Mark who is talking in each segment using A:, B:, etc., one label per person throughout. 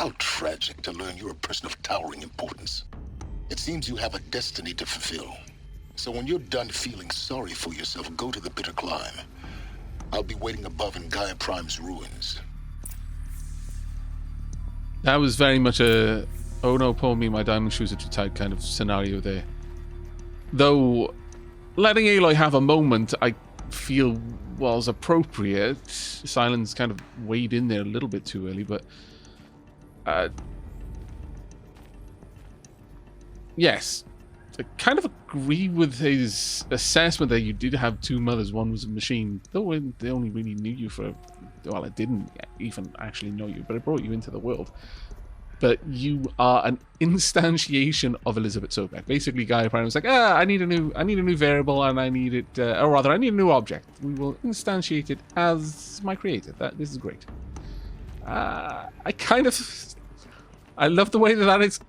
A: How tragic to learn you're a person of towering importance. It seems you have a destiny to fulfill. So when you're done feeling sorry for yourself, go to the bitter climb. I'll be waiting above in Gaia Prime's ruins.
B: That was very much a, oh no, poor me, my diamond shoes are too tight kind of scenario there. Though, letting Aloy have a moment, I feel was appropriate. Silence kind of weighed in there a little bit too early, but... yes. I kind of agree with his assessment that you did have two mothers. One was a machine, though they only really knew you for... well, it didn't even actually know you, but it brought you into the world. But you are an instantiation of Elizabeth Sobek. Basically, Gaia Prime was like, I need a new variable, and I need it, or rather, I need a new object. We will instantiate it as my creator. This is great. I love the way that is.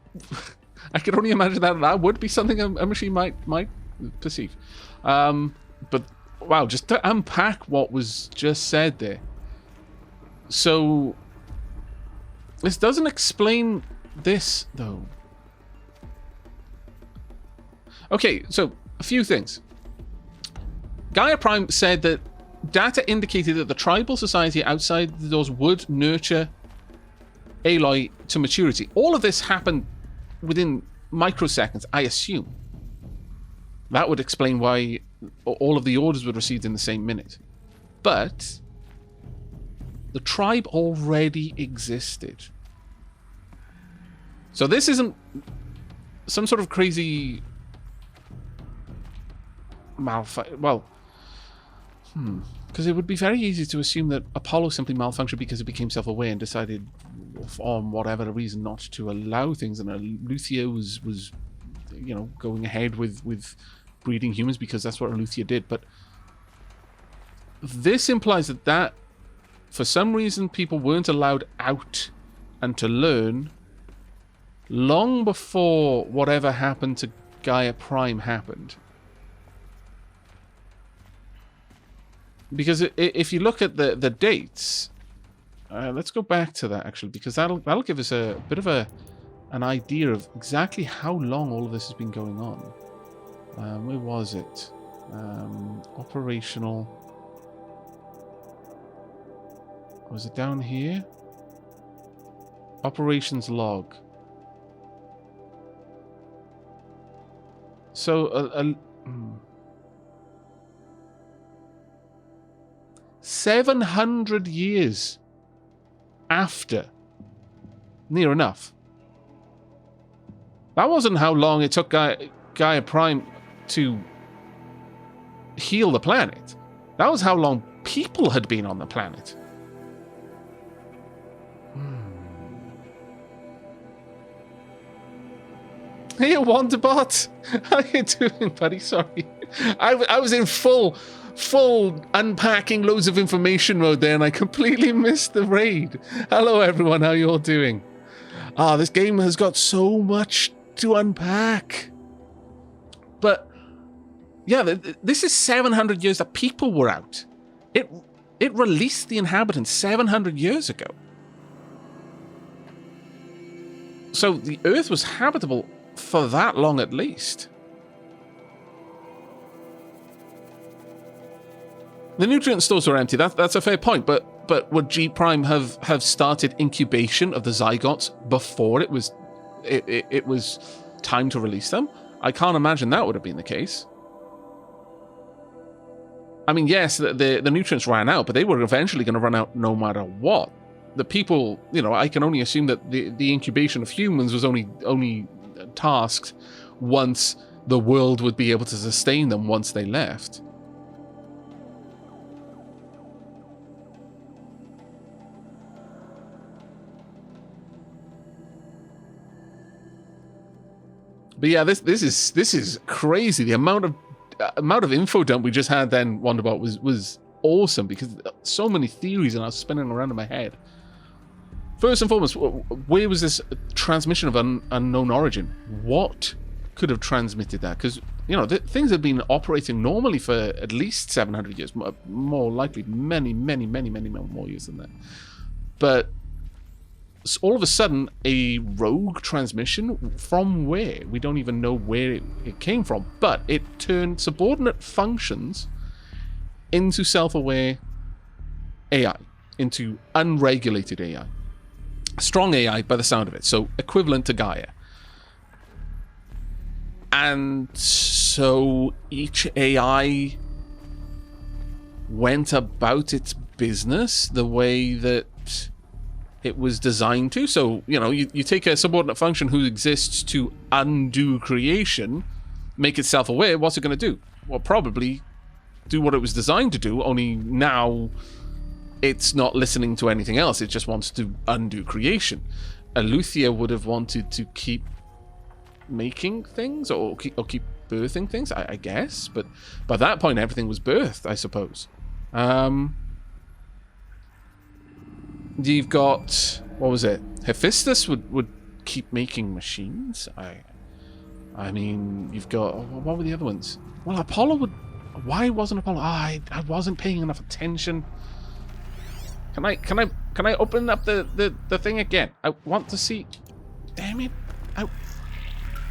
B: I could only imagine that would be something a machine might perceive. But wow, just to unpack what was just said there. So, this doesn't explain this, though. Okay, so, a few things. Gaia Prime said that data indicated that the tribal society outside the doors would nurture Aloy to maturity. All of this happened within microseconds, I assume. That would explain why all of the orders were received in the same minute. But... the tribe already existed. So this isn't some sort of crazy well, because it would be very easy to assume that Apollo simply malfunctioned because it became self-aware and decided, for whatever reason, not to allow things, and Luthia was you know, going ahead with breeding humans because that's what Luthia did. But this implies that for some reason, people weren't allowed out and to learn long before whatever happened to Gaia Prime happened. Because if you look at the dates, let's go back to that actually, because that'll give us a bit of an idea of exactly how long all of this has been going on. Where was it? Operational. Was it down here? Operations log. So, 700 years after. Near enough. That wasn't how long it took Gaia Prime to heal the planet. That was how long people had been on the planet. Hey, Wanderbot! How you doing, buddy? Sorry. I was in full unpacking loads of information mode there, and I completely missed the raid. Hello, everyone. How you all doing? This game has got so much to unpack. But, yeah, this is 700 years that people were out. It released the inhabitants 700 years ago. So the Earth was habitable for that long at least. The nutrient stores were empty. That's a fair point, but would G Prime have started incubation of the zygotes before it was time to release them? I can't imagine that would have been the case. I mean, yes, the nutrients ran out, but they were eventually going to run out no matter what. The people, you know, I can only assume that the incubation of humans was only tasked once the world would be able to sustain them once they left. But yeah, this is crazy. The amount of info dump we just had then, Wonderbot, was awesome, because so many theories and I was spinning around in my head. First and foremost, where was this transmission of unknown origin? What could have transmitted that? Because, you know, things have been operating normally for at least 700 years, more likely many more years than that. But all of a sudden a rogue transmission from where? We don't even know where it came from, but it turned subordinate functions into self-aware AI, into unregulated AI. Strong AI by the sound of it, so equivalent to Gaia. And so each AI went about its business the way that it was designed to. So, you know, you take a subordinate function who exists to undo creation, make it self-aware, what's it going to do? Well, probably do what it was designed to do, only now it's not listening to anything else. It just wants to undo creation. Aletheia would have wanted to keep making things or keep birthing things, I guess. But by that point, everything was birthed, I suppose. You've got, what was it? Hephaestus would keep making machines. I mean, you've got, what were the other ones? Well, Apollo would. Why wasn't Apollo? I wasn't paying enough attention. Can I open up the thing again? I want to see. Damn it!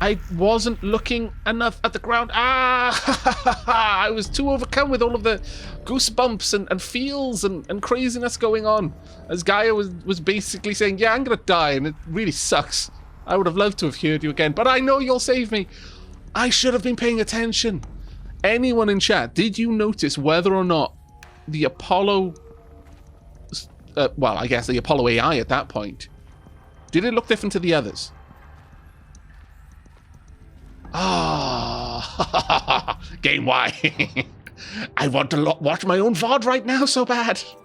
B: I wasn't looking enough at the ground. I was too overcome with all of the goosebumps and feels and craziness going on. As Gaia was basically saying, yeah, I'm gonna die, and it really sucks. I would have loved to have heard you again, but I know you'll save me. I should have been paying attention. Anyone in chat, did you notice whether or not the Apollo... well, I guess the Apollo AI at that point, did it look different to the others? Ah, Game Y. I want to watch my own VOD right now so bad. Is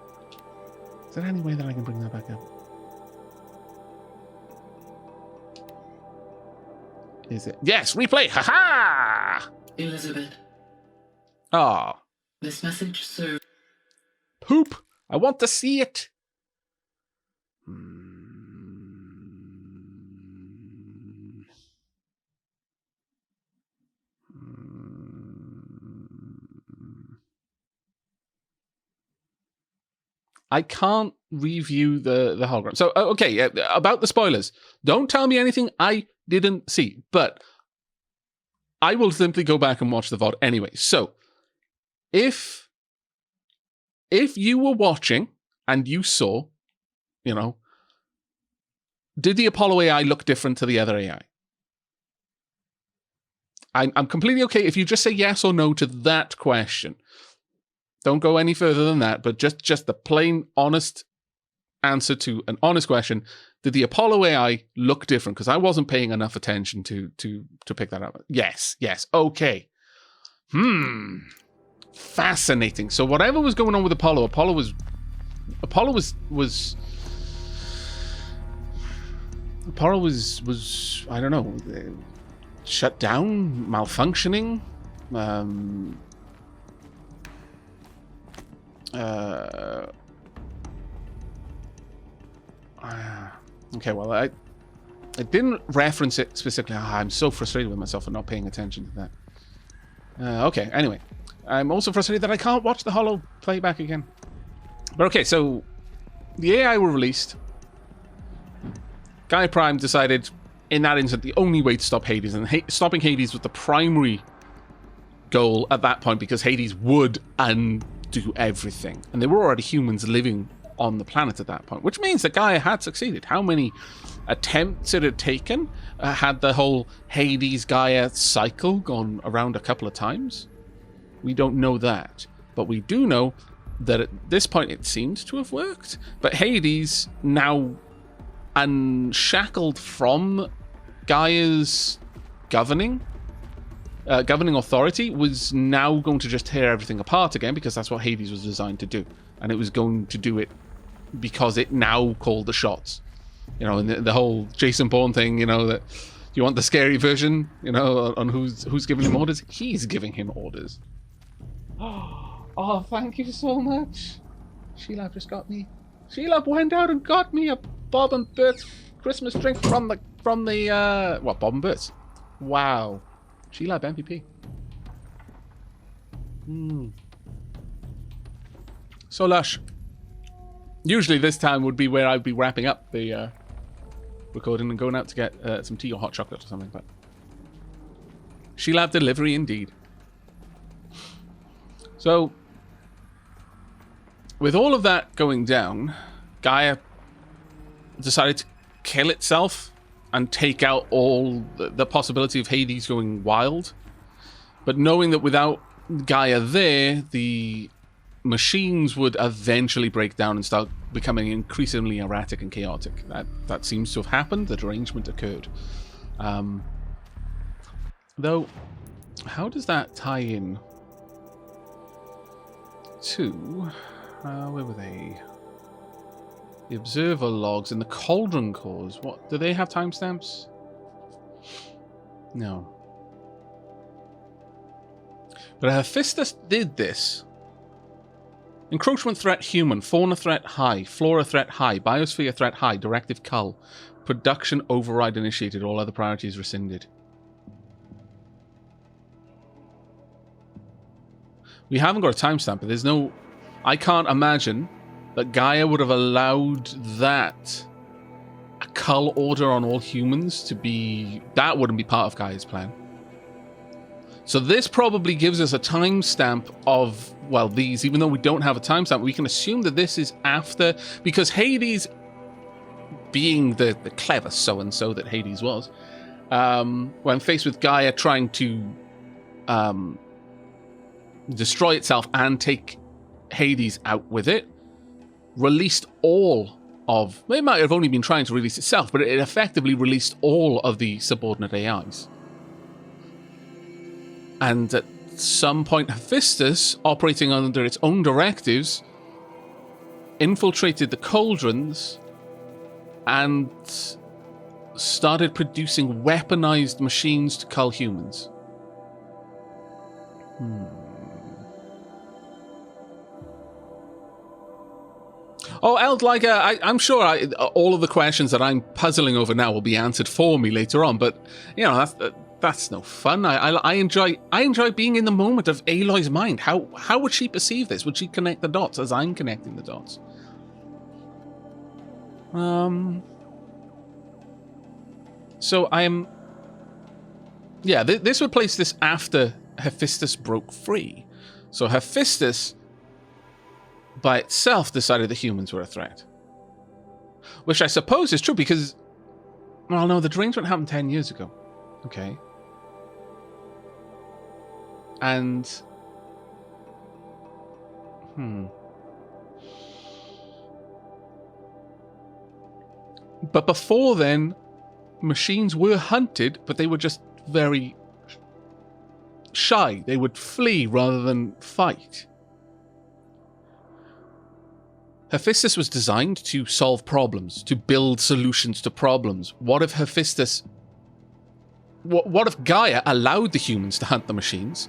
B: there any way that I can bring that back up? Is it? Yes, replay. Haha.
C: Elizabeth.
B: Ah.
C: This message serves.
B: Poop. I want to see it. I can't review the hologram. So, okay, about the spoilers. Don't tell me anything I didn't see, but I will simply go back and watch the VOD anyway. So, if you were watching and you saw, you know, did the Apollo AI look different to the other AI? I'm completely okay if you just say yes or no to that question. Don't go any further than that, but just the plain, honest answer to an honest question. Did the Apollo AI look different? Because I wasn't paying enough attention to pick that up. Yes, okay. Fascinating. So whatever was going on with Apollo was I don't know, shut down, malfunctioning. Okay, well, I didn't reference it specifically. I'm so frustrated with myself for not paying attention to that. Okay, anyway. I'm also frustrated that I can't watch the holo playback again. But okay, so the AI were released. Gaia Prime decided in that instant the only way to stop Hades, and stopping Hades was the primary goal at that point because Hades would undo everything. And there were already humans living on the planet at that point, which means that Gaia had succeeded. How many attempts it had taken? Had the whole Hades-Gaia cycle gone around a couple of times? We don't know that. But we do know that at this point it seemed to have worked. But Hades, now unshackled from Gaia's governing authority, was now going to just tear everything apart again, because that's what Hades was designed to do. And it was going to do it because it now called the shots. You know, and the whole Jason Bourne thing, you know, that you want the scary version, you know, on who's giving him orders? He's giving him orders. Oh, thank you so much. Sheila just got me. Sheila went out and got me a Bob and Bert's Christmas drink from the what, Bob and Bert's? Wow. Sheila MVP. So lush. Usually this time would be where I'd be wrapping up the recording and going out to get some tea or hot chocolate or something. But she'll have delivery indeed. So, with all of that going down, Gaia decided to kill itself and take out all the possibility of Hades going wild. But knowing that without Gaia there, the machines would eventually break down and start becoming increasingly erratic and chaotic. That seems to have happened. The derangement occurred. Though, how does that tie in to... where were they? The observer logs and the cauldron cores. What, do they have timestamps? No. But Hephaestus did this. Encroachment threat human, fauna threat high, flora threat high, biosphere threat high, directive cull. Production override initiated, all other priorities rescinded. We haven't got a timestamp, but there's no... I can't imagine that Gaia would have allowed that a cull order on all humans to be... That wouldn't be part of Gaia's plan. So this probably gives us a timestamp of, well, these, even though we don't have a timestamp, we can assume that this is after, because Hades, being the clever so-and-so that Hades was, when faced with Gaia trying to destroy itself and take Hades out with it, released all of, it might have only been trying to release itself, but it effectively released all of the subordinate AIs. And at some point, Hephaestus, operating under its own directives, infiltrated the cauldrons and started producing weaponized machines to cull humans. Oh, Eldliger, I'm sure all of the questions that I'm puzzling over now will be answered for me later on, but, you know, that's no fun. I enjoy being in the moment of Aloy's mind. How would she perceive this? Would she connect the dots as I'm connecting the dots? So I'm... Yeah, this would place this after Hephaestus broke free. So Hephaestus, by itself, decided that humans were a threat. Which I suppose is true because... Well, no, the derangement happened 10 years ago. Okay. And... But before then, machines were hunted, but they were just very shy. They would flee rather than fight. Hephaestus was designed to solve problems, to build solutions to problems. What if Hephaestus... What if Gaia allowed the humans to hunt the machines,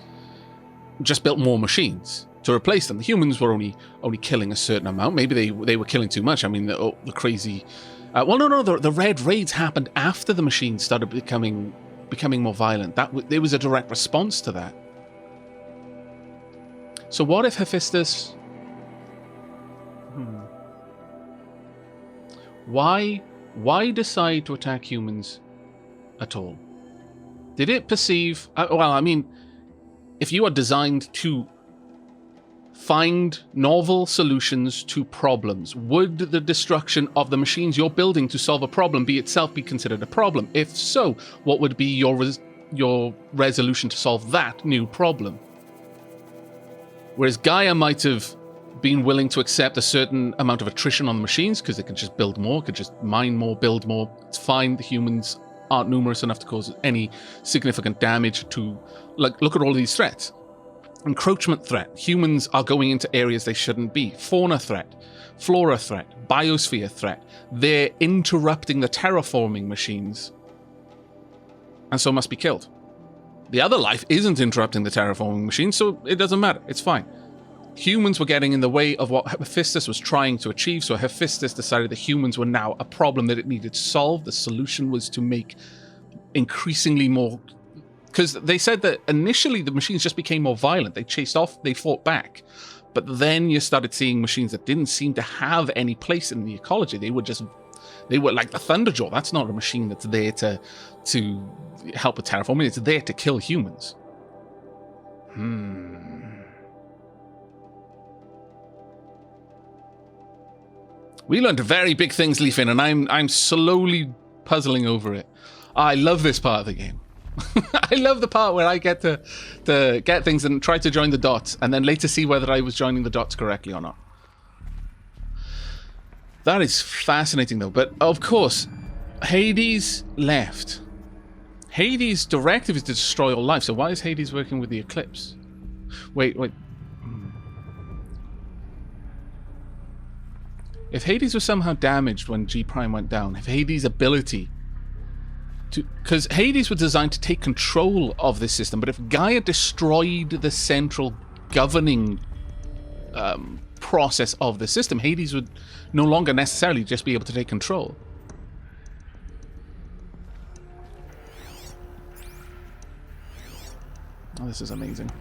B: just built more machines to replace them? The humans were only killing a certain amount. Maybe they were killing too much. I mean, the crazy... the Red Raids happened after the machines started becoming more violent. There was a direct response to that. So what if Hephaestus... Why decide to attack humans at all? Did it perceive... well, I mean, if you are designed to find novel solutions to problems, would the destruction of the machines you're building to solve a problem be considered a problem? If so, what would be your resolution to solve that new problem? Whereas Gaia might have been willing to accept a certain amount of attrition on the machines because they could just build more, could just mine more, build more. It's fine, the humans aren't numerous enough to cause any significant damage to... Like, look at all of these threats. Encroachment threat. Humans are going into areas they shouldn't be. Fauna threat. Flora threat. Biosphere threat. They're interrupting the terraforming machines and so must be killed. The other life isn't interrupting the terraforming machines, so it doesn't matter. It's fine. Humans were getting in the way of what Hephaestus was trying to achieve, so Hephaestus decided that humans were now a problem that it needed solved. The solution was to make increasingly more... Because they said that initially the machines just became more violent. They chased off, they fought back. But then you started seeing machines that didn't seem to have any place in the ecology. They were just They were like the Thunderjaw. That's not a machine that's there to help with terraforming. It's there to kill humans. We learned very big things, Leafin, and I'm slowly puzzling over it. I love this part of the game. I love the part where I get to get things and try to join the dots, and then later see whether I was joining the dots correctly or not. That is fascinating, though. But of course, Hades left. Hades' directive is to destroy all life. So why is Hades working with the Eclipse? Wait. If Hades was somehow damaged when G Prime went down, if Hades' ability to... Because Hades was designed to take control of this system, but if Gaia destroyed the central governing process of the system, Hades would no longer necessarily just be able to take control. Oh, this is amazing.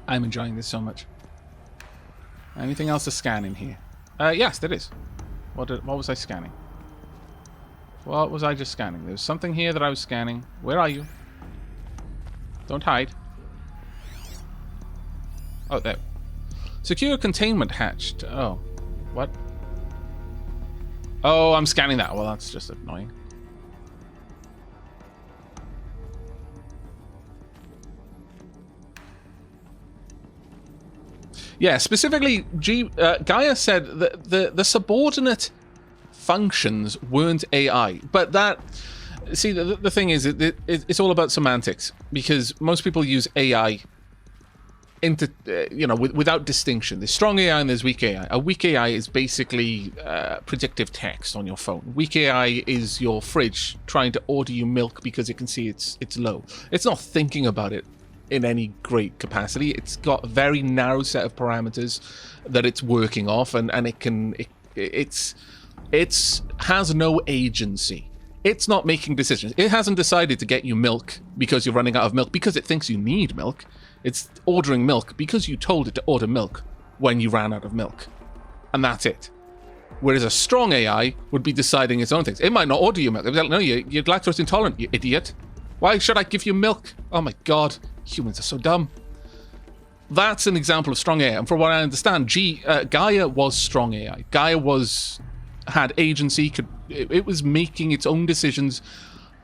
B: I'm enjoying this so much. Anything else to scan in here? Yes, there is. What was I scanning? What was I just scanning? There's something here that I was scanning. Where are you? Don't hide. Oh, there. Secure containment hatched. Oh. What? Oh, I'm scanning that. Well, that's just annoying. Yeah, specifically, Gaia said that the subordinate functions weren't AI, but that... See, the thing is, it's all about semantics, because most people use AI without distinction. There's strong AI and there's weak AI. A weak AI is basically predictive text on your phone. Weak AI is your fridge trying to order you milk because it can see it's low. It's not thinking about it in any great capacity. It's got a very narrow set of parameters that it's working off, and it has no agency. It's not making decisions. It hasn't decided to get you milk because you're running out of milk because it thinks you need milk. It's ordering milk because you told it to order milk when you ran out of milk. And that's it. Whereas a strong AI would be deciding its own things. It might not order you milk. It would be like, no, you're lactose intolerant, you idiot. Why should I give you milk? Oh my god. Humans are so dumb. That's an example of strong AI. And from what I understand, Gaia was strong AI. Gaia had agency. It was making its own decisions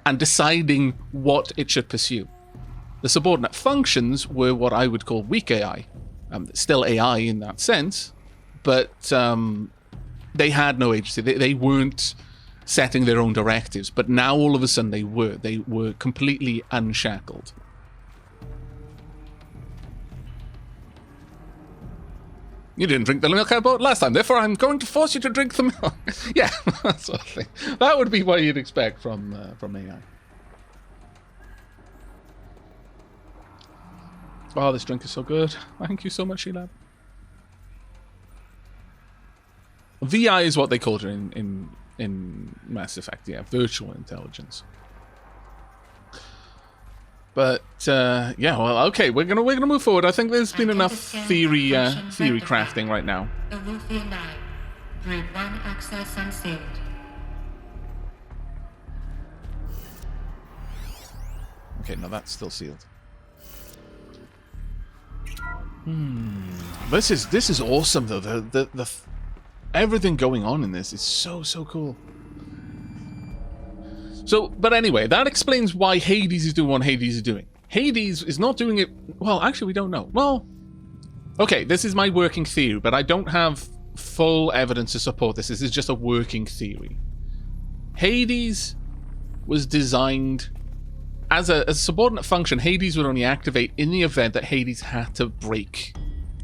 B: and deciding what it should pursue. The subordinate functions were what I would call weak AI. Still AI in that sense, but they had no agency. They weren't setting their own directives. But now all of a sudden they were. They were completely unshackled. You didn't drink the milk I bought last time, therefore I'm going to force you to drink the milk. Yeah, that sort of thing. That would be what you'd expect from AI. Oh, this drink is so good. Thank you so much, Sheila. VI is what they called it in Mass Effect, yeah, virtual intelligence. But yeah, well, okay, we're gonna move forward. I think there's been enough theory crafting right now.
D: The Luthean Nine. Grid 1 access unsealed.
B: Okay, no, that's still sealed. This is awesome though. The everything going on in this is so cool. So, but anyway, that explains why Hades is doing what Hades is doing. Hades is not doing it... Well, actually, we don't know. Well, okay, this is my working theory, but I don't have full evidence to support this. This is just a working theory. Hades was designed... As a subordinate function, Hades would only activate in the event that Hades had to break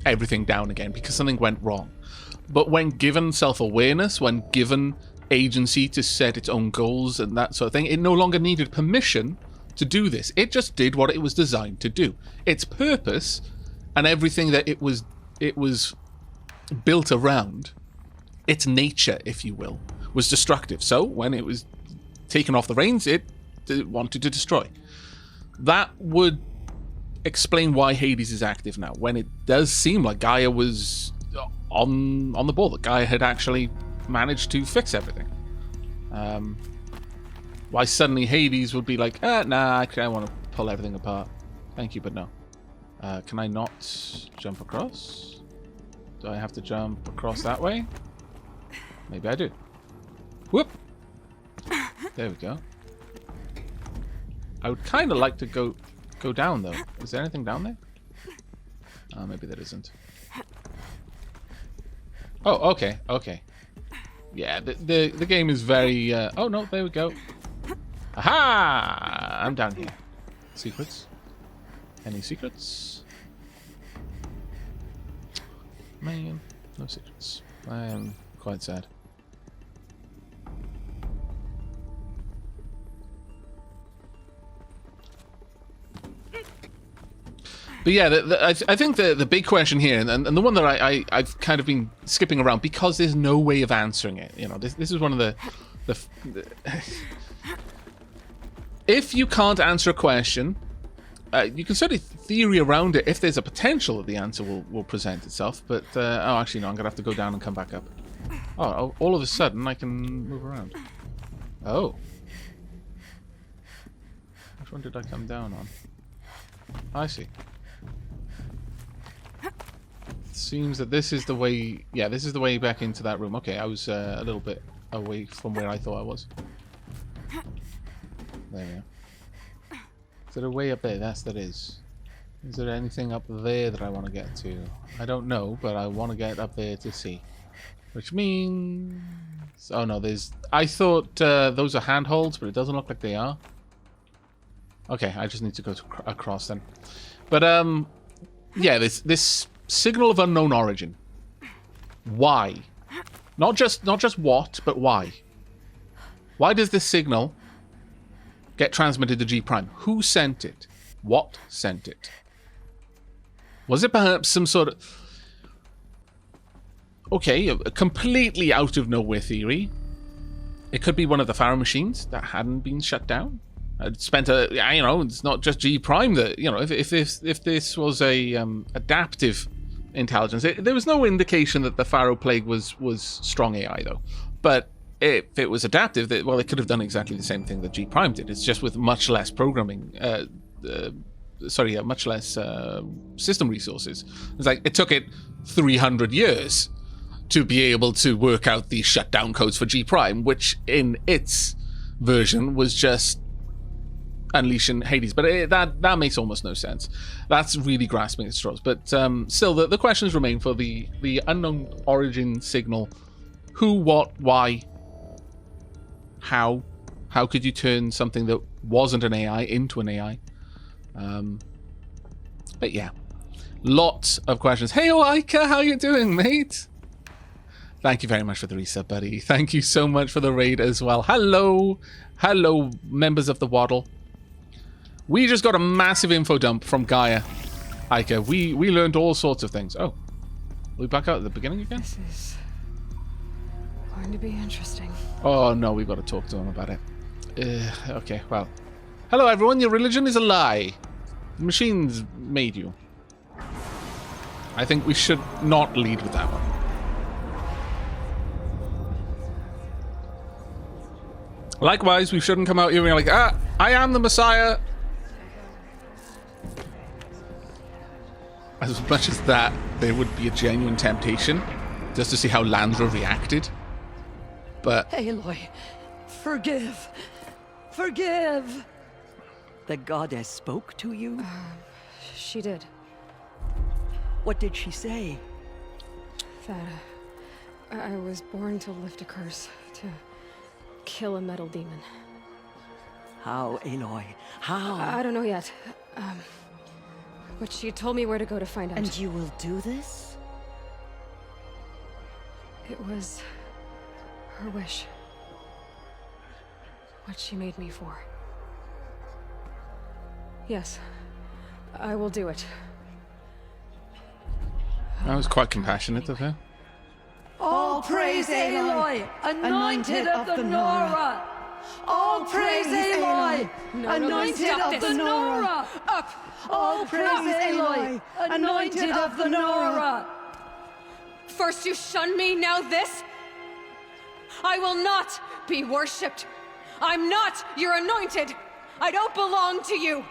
B: everything down again because something went wrong. But when given self-awareness, when given agency to set its own goals and that sort of thing, it no longer needed permission to do this. It just did what it was designed to do. Its purpose and everything that it was built around, its nature, if you will, was destructive. So when it was taken off the reins, it wanted to destroy. That would explain why Hades is active now, when it does seem like Gaia was on the ball, that Gaia had actually managed to fix everything. Why suddenly Hades would be like, nah, I want to pull everything apart. Thank you, but no. Can I not jump across? Do I have to jump across that way? Maybe I do. Whoop! There we go. I would kind of like to go down, though. Is there anything down there? Maybe there isn't. Oh, okay, okay. Yeah, the game is very... oh, no, there we go. Aha! I'm down here. Secrets? Any secrets? Man, no secrets. I am quite sad. But yeah, I think the big question here, and the one that I've kind of been skipping around because there's no way of answering it. You know, this is one of the if you can't answer a question, you can certainly theory around it if there's a potential that the answer will present itself. But oh, actually no, I'm gonna have to go down and come back up. Oh, all of a sudden I can move around. Oh, which one did I come down on? I see. Seems that this is the way... Yeah, this is the way back into that room. Okay, I was a little bit away from where I thought I was. There we go. Is there a way up there? Yes, there is. Is there anything up there that I want to get to? I don't know, but I want to get up there to see. Which means... Oh no, there's... I thought those are handholds, but it doesn't look like they are. Okay, I just need to go across then. But, yeah, this signal of unknown origin. Why? Not just what, but why? Why does this signal get transmitted to G Prime? Who sent it? What sent it? Was it perhaps some sort of... Okay, a completely out of nowhere theory. It could be one of the Pharaoh machines that hadn't been shut down. Spent a, you know, it's not just G Prime that, you know, if this was a adaptive intelligence, there was no indication that the Pharaoh plague was strong AI though. But if it was adaptive, well, it could have done exactly the same thing that G Prime did. It's just with much less programming, much less system resources. It's like it took it 300 years to be able to work out the shutdown codes for G Prime, which in its version was just unleashing Hades, but that makes almost no sense. That's really grasping at straws. But still, the questions remain for the unknown origin signal. Who, what, why, how? How could you turn something that wasn't an AI into an AI? But yeah, lots of questions. Hey, Oika, how you doing, mate? Thank you very much for the resub, buddy. Thank you so much for the raid as well. Hello, members of the Waddle. We just got a massive info dump from Gaia. Ica, we learned all sorts of things. Oh, are we back out at the beginning again?
E: This is going to be interesting.
B: Oh no, we've got to talk to him about it. Okay, well. Hello everyone, your religion is a lie. The machines made you. I think we should not lead with that one. Likewise, we shouldn't come out here and like, I am the Messiah. As much as that, there would be a genuine temptation just to see how Landra reacted. But...
F: Aloy, forgive. Forgive! The goddess spoke to you?
E: She did.
F: What did she say?
E: That I was born to lift a curse, to kill a metal demon.
F: How, Aloy? How?
E: I don't know yet. But she told me where to go to find out.
F: And you will do this?
E: It was her wish. What she made me for. Yes, I will do it.
B: That was quite compassionate of her.
F: All praise Aloy, anointed of the Nora! All praise Aloy, anointed of the Nora!
E: Up!
F: All praise Aloy, anointed of the Nora!
E: First you shun me, now this? I will not be worshipped. I'm not your anointed. I don't belong to you.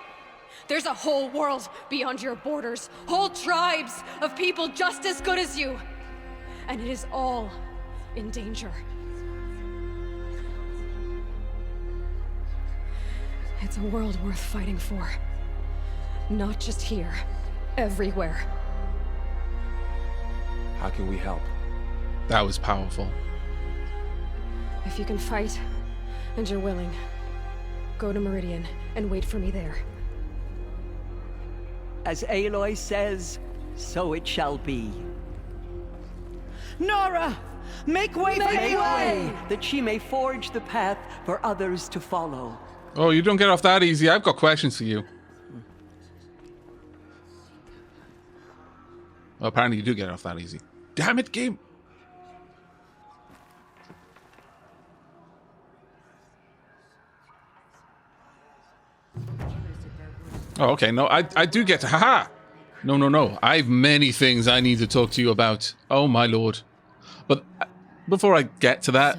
E: There's a whole world beyond your borders, whole tribes of people just as good as you. And it is all in danger. It's a world worth fighting for. Not just here, everywhere.
G: How can we help?
B: That was powerful.
E: If you can fight, and you're willing, go to Meridian and wait for me there.
F: As Aloy says, so it shall be. Nora! Make way for Aloy, that she may forge the path for others to follow.
B: Oh, you don't get off that easy. I've got questions for you. Well, apparently you do get off that easy. Damn it, game. Oh, okay. No, I do get to... Haha! No. I have many things I need to talk to you about. Oh, my lord. But before I get to that,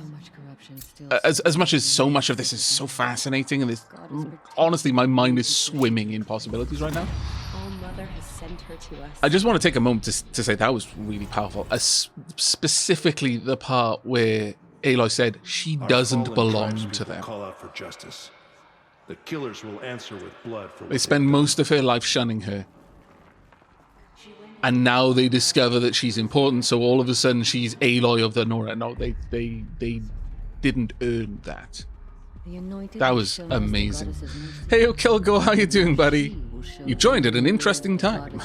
B: as much as so much of this is so fascinating, and this, honestly, my mind is swimming in possibilities right now.
H: All-Mother has sent her to us.
B: I just want to take a moment to say that was really powerful. Specifically the part where Aloy said she doesn't belong to them.
I: Call out for justice. The killers will answer with blood for what
B: They spend most of her life shunning her. And now they discover that she's important, so all of a sudden she's Aloy of the Nora. No, they didn't earn that. That was amazing. Hey, Kilgore, how you doing, buddy? You joined at an interesting time.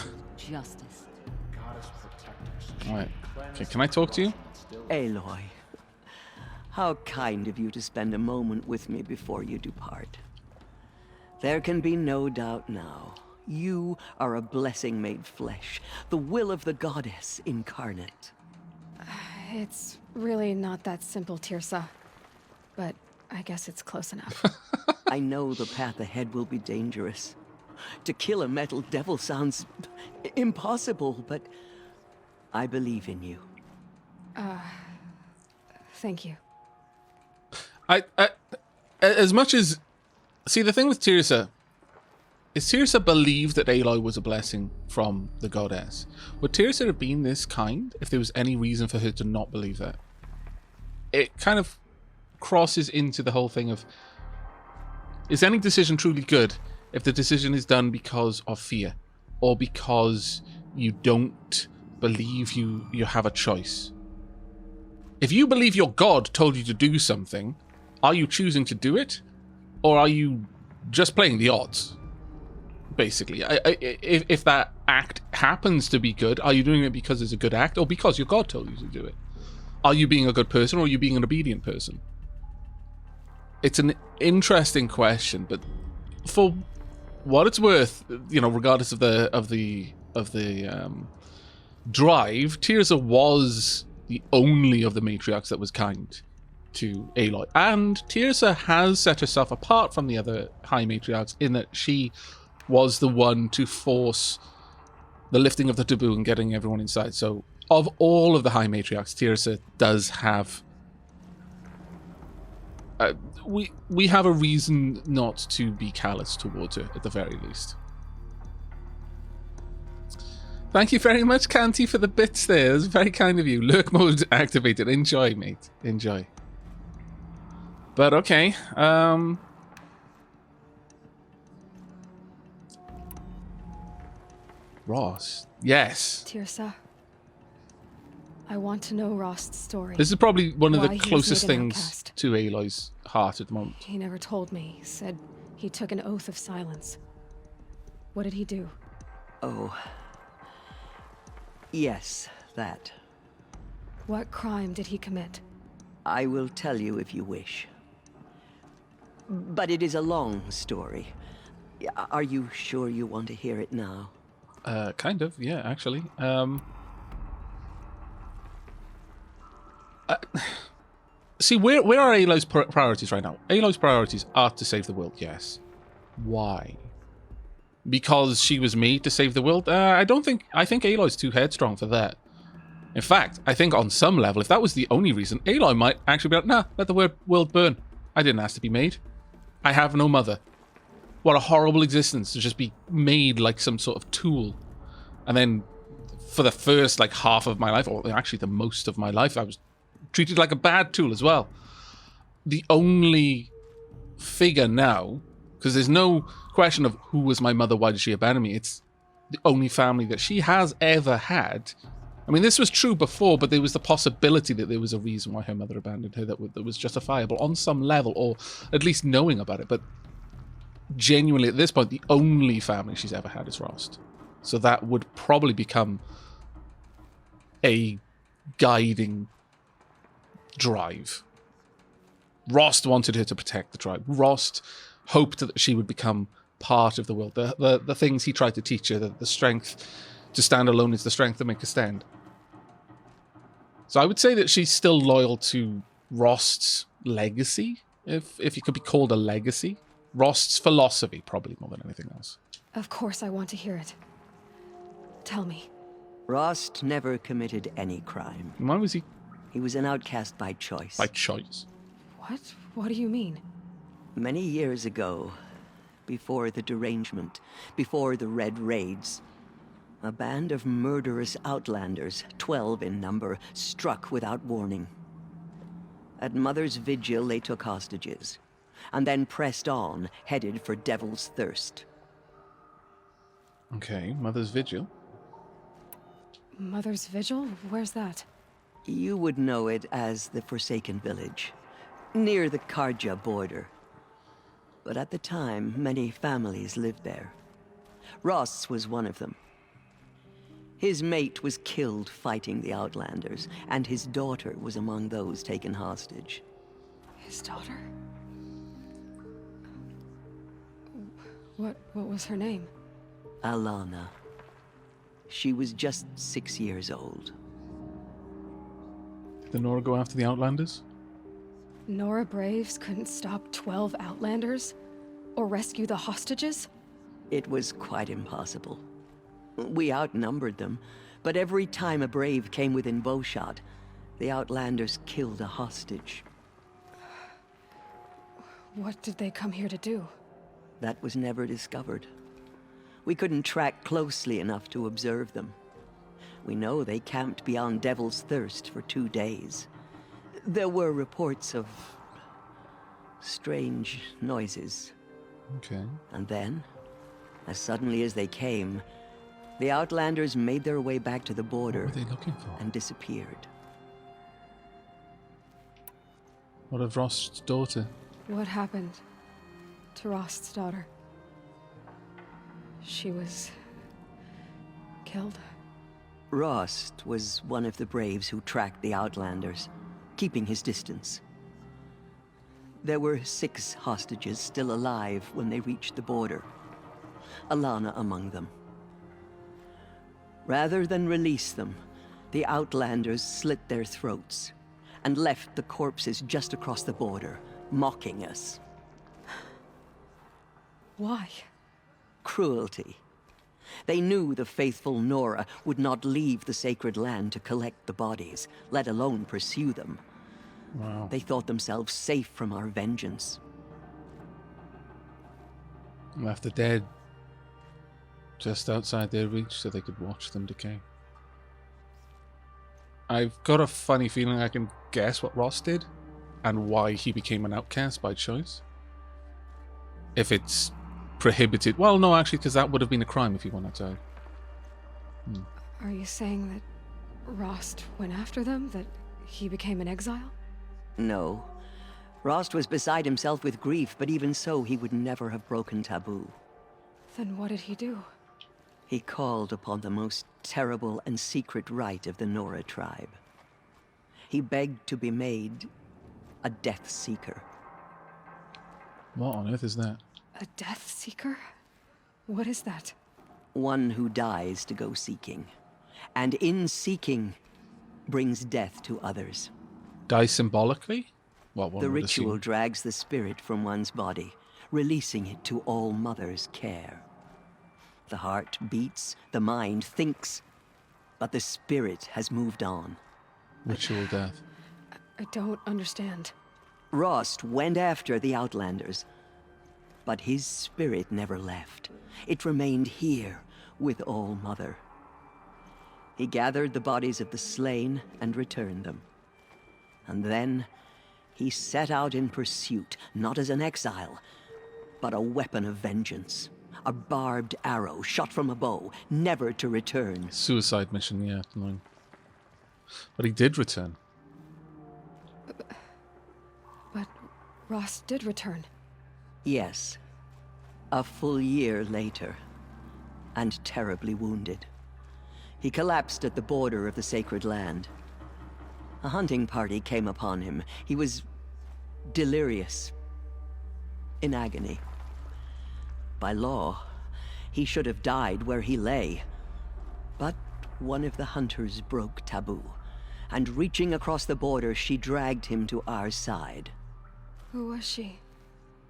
B: Alright. Okay, can I talk to you?
F: Aloy, how kind of you to spend a moment with me before you depart. There can be no doubt now. You are a blessing made flesh, the will of the goddess incarnate.
E: It's really not that simple, Tirsa. But I guess it's close enough.
F: I know the path ahead will be dangerous. To kill a metal devil sounds impossible, but I believe in you.
E: Thank you.
B: I as much as... See, the thing with Tirsa is Tirsa believed that Aloy was a blessing from the goddess. Would Tirsa have been this kind if there was any reason for her to not believe that? It kind of crosses into the whole thing of, is any decision truly good if the decision is done because of fear or because you don't believe you have a choice? If you believe your god told you to do something, are you choosing to do it? Or are you just playing the odds? Basically, if that act happens to be good, are you doing it because it's a good act or because your god told you to do it? Are you being a good person or are you being an obedient person? It's an interesting question, but for what it's worth, you know, regardless of the drive, Tirsa was the only of the matriarchs that was kind to Aloy, and Tirsa has set herself apart from the other high matriarchs in that she was the one to force the lifting of the taboo and getting everyone inside. So of all of the high matriarchs, Tirsa does have we have a reason not to be callous towards her, at the very least. Thank you very much, Canty, for the bits there. It was very kind of you. Lurk mode activated. Enjoy, mate. Enjoy. But okay. Rost. Yes.
E: Tirsa, I want to know Rost's story.
B: This is probably one of
E: Why
B: the
E: he was
B: closest
E: made an
B: things
E: outcast.
B: to Aloy's heart at the moment.
E: He never told me. Said he took an oath of silence. What did he do?
F: Oh. Yes, that.
E: What crime did he commit?
F: I will tell you if you wish. But it is a long story. Are you sure you want to hear it now?
B: Kind of, yeah, actually. See, where are Aloy's priorities right now? Aloy's priorities are to save the world, yes. Why? Because she was made to save the world? I think Aloy's too headstrong for that. In fact, I think on some level, if that was the only reason, Aloy might actually be like, nah, let the world burn. I didn't ask to be made. I have no mother. What a horrible existence to just be made like some sort of tool. And then for the first like half of my life, or actually the most of my life, I was treated like a bad tool as well. The only figure now, because there's no question of who was my mother, why did she abandon me? It's the only family that she has ever had. I mean, this was true before, but there was the possibility that there was a reason why her mother abandoned her that was justifiable on some level, or at least knowing about it. But genuinely, at this point, the only family she's ever had is Rost. So that would probably become a guiding drive. Rost wanted her to protect the tribe. Rost hoped that she would become part of the world. The things he tried to teach her, the strength to stand alone is the strength to make a stand. So I would say that she's still loyal to Rost's legacy, if it could be called a legacy. Rost's philosophy, probably more than anything else.
E: Of course I want to hear it. Tell me.
F: Rost never committed any crime.
B: Why was he?
F: He was an outcast by choice.
B: By choice?
E: What? What do you mean?
F: Many years ago, before the derangement, before the Red Raids, a band of murderous outlanders, 12 in number, struck without warning. At Mother's Vigil, they took hostages, and then pressed on, headed for Devil's Thirst.
B: Okay, Mother's Vigil.
E: Mother's Vigil? Where's that?
F: You would know it as the Forsaken Village, near the Karja border. But at the time, many families lived there. Rost's was one of them. His mate was killed fighting the Outlanders, and his daughter was among those taken hostage.
E: His daughter? What was her name?
F: Alana. She was just 6 years old.
B: Did the Nora go after the Outlanders?
E: Nora Braves couldn't stop 12 Outlanders? Or rescue the hostages?
F: It was quite impossible. We outnumbered them, but every time a Brave came within bowshot, the Outlanders killed a hostage.
E: What did they come here to do?
F: That was never discovered. We couldn't track closely enough to observe them. We know they camped beyond Devil's Thirst for 2 days. There were reports of strange noises.
B: Okay.
F: And then, as suddenly as they came, the Outlanders made their way back to the border.
B: What were they looking for?
F: And disappeared.
B: What of Rost's daughter?
E: What happened to Rost's daughter? She was killed?
F: Rost was one of the Braves who tracked the Outlanders, keeping his distance. There were 6 hostages still alive when they reached the border. Alana among them. Rather than release them, the Outlanders slit their throats and left the corpses just across the border, mocking us.
E: Why?
F: Cruelty. They knew the faithful Nora would not leave the sacred land to collect the bodies, let alone pursue them.
B: Wow.
F: They thought themselves safe from our vengeance.
B: Left the dead just outside their reach so they could watch them decay. I've got a funny feeling I can guess what Rost did and why he became an outcast by choice. If it's prohibited. Well, no, actually, because that would have been a crime if he wanted to.
E: Are you saying that Rost went after them? That he became an exile?
F: No. Rost was beside himself with grief, but even so, he would never have broken taboo.
E: Then what did he do?
F: He called upon the most terrible and secret rite of the Nora tribe. He begged to be made a Death Seeker.
B: What on earth is that?
E: A Death Seeker? What is that?
F: One who dies to go seeking, and in seeking, brings death to others.
B: Die symbolically? Well,
F: The ritual drags the spirit from one's body, releasing it to all Mother's care. The heart beats, the mind thinks, But the spirit has moved on.
B: Ritual death.
E: I don't understand.
F: Rost went after the Outlanders, but his spirit never left. It remained here with All-Mother. He gathered the bodies of the slain and returned them. And then he set out in pursuit, not as an exile, but a weapon of vengeance. A barbed arrow shot from a bow, never to return.
B: Suicide mission, yeah. Annoying. But he did return.
E: But Rost did return.
F: Yes. A full year later. And terribly wounded. He collapsed at the border of the sacred land. A hunting party came upon him. He was delirious. In agony. By law, he should have died where he lay. But one of the hunters broke taboo, and reaching across the border, she dragged him to our side.
E: Who was she?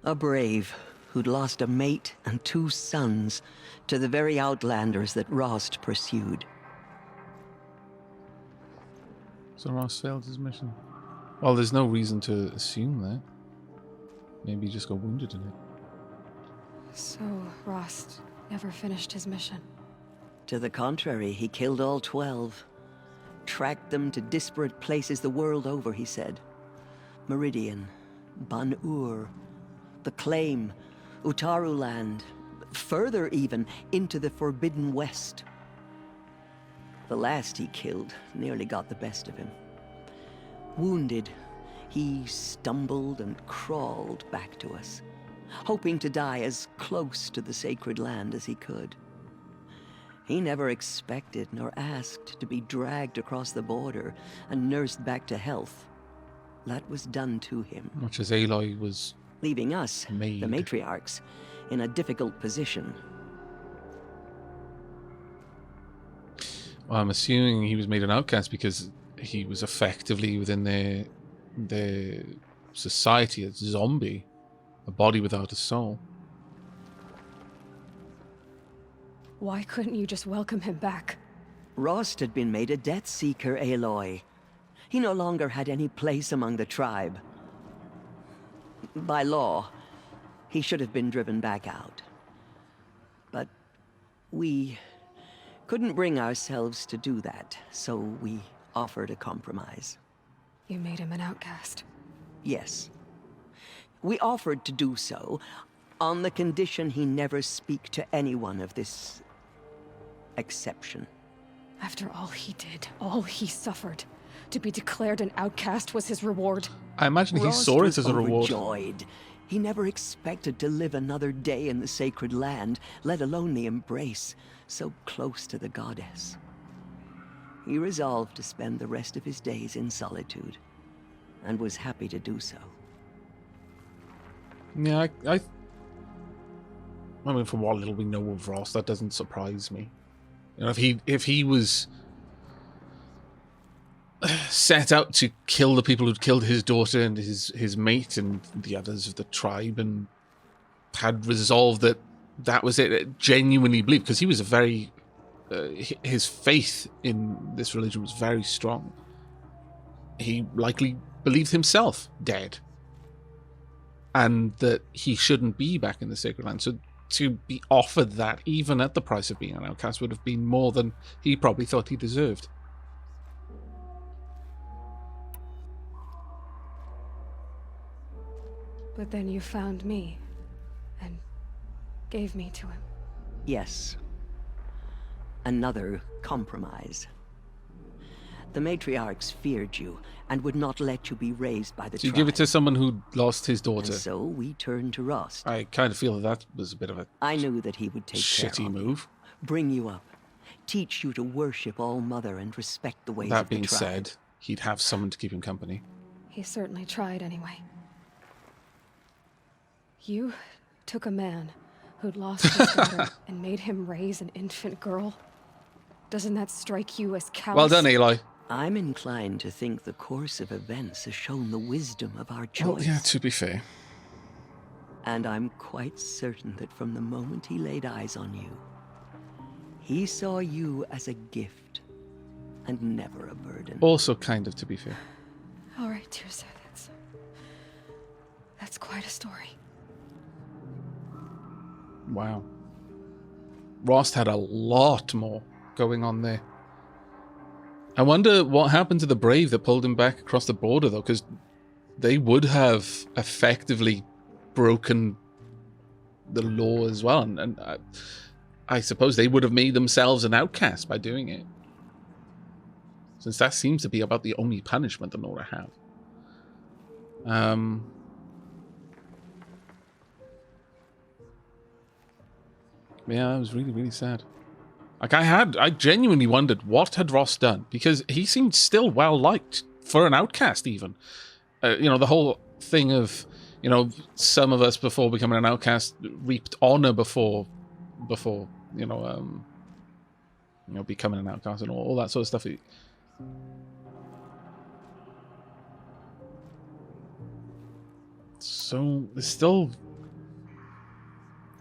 F: A brave who'd lost a mate and 2 sons to the very Outlanders that Rost pursued.
B: So Ross failed his mission. Well, there's no reason to assume that. Maybe he just got wounded in it.
E: So Rost never finished his mission.
F: To the contrary, he killed all 12. Tracked them to disparate places the world over, he said. Meridian, Ban-Ur, the Claim, Utaru Land, further even, into the Forbidden West. The last he killed nearly got the best of him. Wounded, he stumbled and crawled back to us, hoping to die as close to the sacred land as he could. He never expected nor asked to be dragged across the border and nursed back to health. That was done to him.
B: Much as Aloy was
F: leaving us,
B: made.
F: the matriarchs, in a difficult position.
B: Well, I'm assuming he was made an outcast because he was effectively within their society a zombie, a body without a soul.
E: Why couldn't you just welcome him back?
F: Rost had been made a death seeker, Aloy. He no longer had any place among the tribe. By law, he should have been driven back out. But we couldn't bring ourselves to do that, so we offered a compromise.
E: You made him an outcast.
F: Yes. We offered to do so on the condition he never speak to anyone of this exception.
E: After all he did, all he suffered, to be declared an outcast was his reward.
B: I imagine he
F: Rost
B: saw it
F: was
B: as a reward.
F: overjoyed. He never expected to live another day in the sacred land, let alone the embrace, so close to the goddess. He resolved to spend the rest of his days in solitude, and was happy to do so.
B: Yeah, I mean, from what little we know of Ross, that doesn't surprise me. You know, if he was set out to kill the people who'd killed his daughter and his mate and the others of the tribe, and had resolved that that was it, genuinely believed, because he was a very his faith in this religion was very strong. He likely believed himself dead, and that he shouldn't be back in the sacred land. So to be offered that, even at the price of being an outcast, would have been more than he probably thought he deserved.
E: But then you found me, and gave me to him.
F: Yes. Another compromise. The matriarchs feared you, and would not let you be raised by the
B: So you
F: tribe.
B: give it to someone who lost his daughter.
F: And so we turned to Rost.
B: I kind of feel that was a bit of a
F: I knew that he would take care
B: shitty
F: of
B: move.
F: you, bring you up, teach you to worship All-Mother and respect the ways
B: That
F: of the
B: being
F: tribe.
B: said, he'd have someone to keep him company.
E: He certainly tried anyway. You took a man who'd lost his daughter and made him raise an infant girl. Doesn't that strike you as callous?
B: Well done, Aloy.
F: I'm inclined to think the course of events has shown the wisdom of our choice.
B: Well, yeah, to be fair.
F: And I'm quite certain that from the moment he laid eyes on you, he saw you as a gift, and never a burden.
B: Also kind of, to be fair.
E: All right, Tirza, that's quite a story.
B: Wow. Rost had a lot more going on there. I wonder what happened to the Brave that pulled him back across the border, though, because they would have effectively broken the law as well, and I suppose they would have made themselves an outcast by doing it, since that seems to be about the only punishment the Nora have. Yeah, that was really, really sad. Like, I genuinely wondered what had Rost done, because he seemed still well liked for an outcast, even. You know, the whole thing of, you know, some of us before becoming an outcast reaped honor before becoming an outcast and all that sort of stuff. So there's still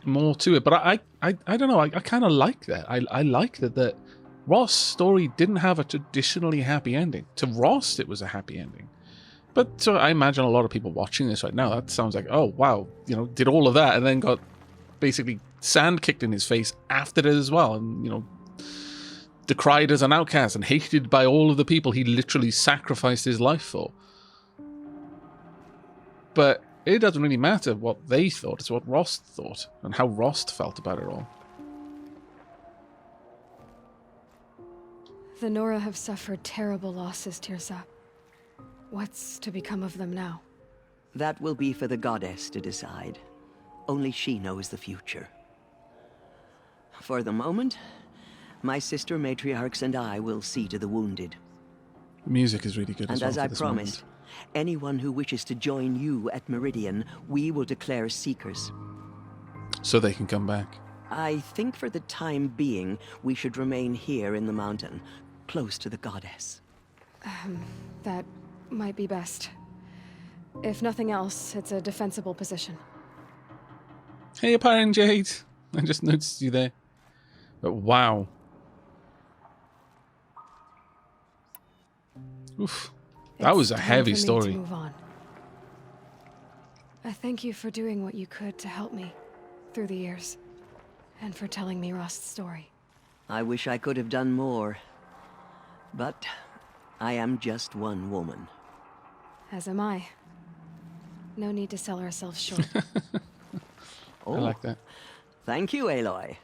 B: more to it, but I don't know. I kind of like that. I like that Rost's story didn't have a traditionally happy ending. To Rost, it was a happy ending. But so I imagine a lot of people watching this right now, that sounds like, oh wow, you know, did all of that and then got basically sand kicked in his face after it as well, and you know, decried as an outcast and hated by all of the people he literally sacrificed his life for. But it doesn't really matter what they thought, it's what Rost thought and how Rost felt about it all.
E: The Nora have suffered terrible losses, Tirza. What's to become of them now?
F: That will be for the goddess to decide. Only she knows the future. For the moment, my sister matriarchs and I will see to the wounded.
B: The music is really good
F: and
B: as well.
F: And as I promised, anyone who wishes to join you at Meridian, we will declare seekers.
B: So they can come back.
F: I think for the time being, we should remain here in the mountain, close to the goddess.
E: That might be best. If nothing else, it's a defensible position.
B: Hey, Apparent Jade. I just noticed you there. But wow. Oof. That was a heavy story.
E: To move on. I thank you for doing what you could to help me through the years, and for telling me Rost's story.
F: I wish I could have done more, but I am just one woman.
E: As am I. No need to sell ourselves short.
F: Oh,
B: I like that.
F: Thank you, Aloy.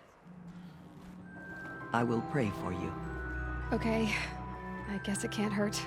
F: I will pray for you.
E: Okay. I guess it can't hurt.